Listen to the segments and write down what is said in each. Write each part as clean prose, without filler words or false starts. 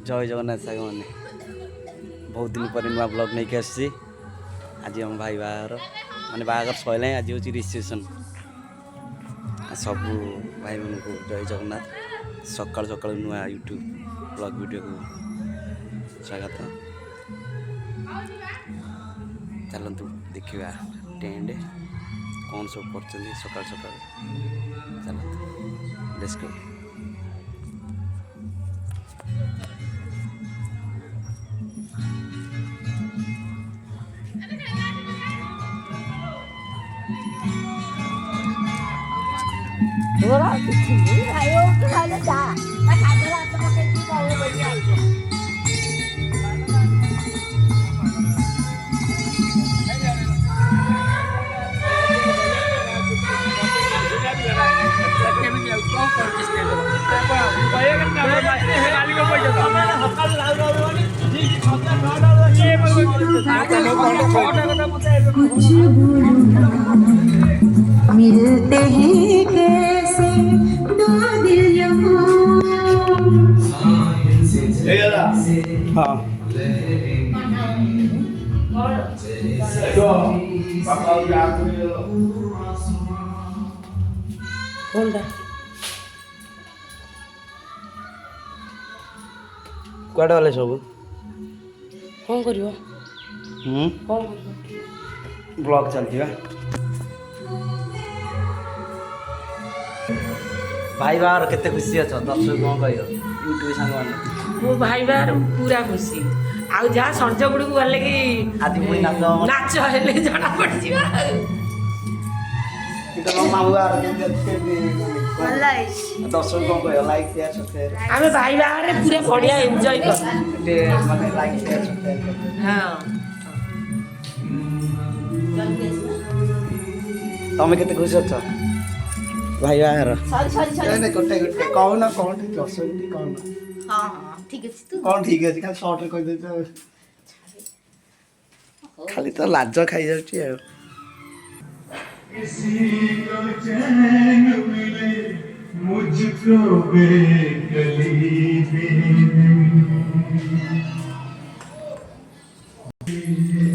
जय जगन्नाथ साग मैंने बहुत दिन पर नुआ ब्लॉग नहीं के आसी आज हम भाई बाहर माने बाहर सैला आज हूँ रिसेप्शन सब भाई मन को जय जगन्नाथ सकाल सकाल नुआ यूट्यूब ब्लॉग वीडियो को स्वागत चलतु देखा टेंट कौन सब कर सकाल सकाल चलतु लेट्स गो। मिलते हैं कैसे दो दिल हाँ कुआडे वाले सब कौन करियो कौन ब्लॉग चलती है भाई बाहर केते खुशी अछ दर्शक कौन कह यूट्यूब सांग मैंने मो भाई बार पूरा खुशी आउ जा संज गुड़ को गले कि आज पुणी नाच नाच हेले जना पड़ जिवा मामू बाहर दर्शक कौन कह लाइक शेयर सब्सक्राइब आमे भाई बार पूरा बढ़िया एंजॉय कर माने लाइक शेयर सब्सक्राइब हां तमे केते खुशी अछ भाई बाहर नहीं गोटे गोटे कहू ना कौन ठीक दर्शक ठीक कहू ना हाँ ठीक अच्छे तू कौन ठीक है खाली शॉर्ट कह दे खाली तो लाज खाई जाउची आ मुझको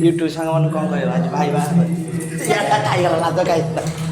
यूट्यूब सांग मन कौन कह आज भाई बाहर खाई गला लाज खाई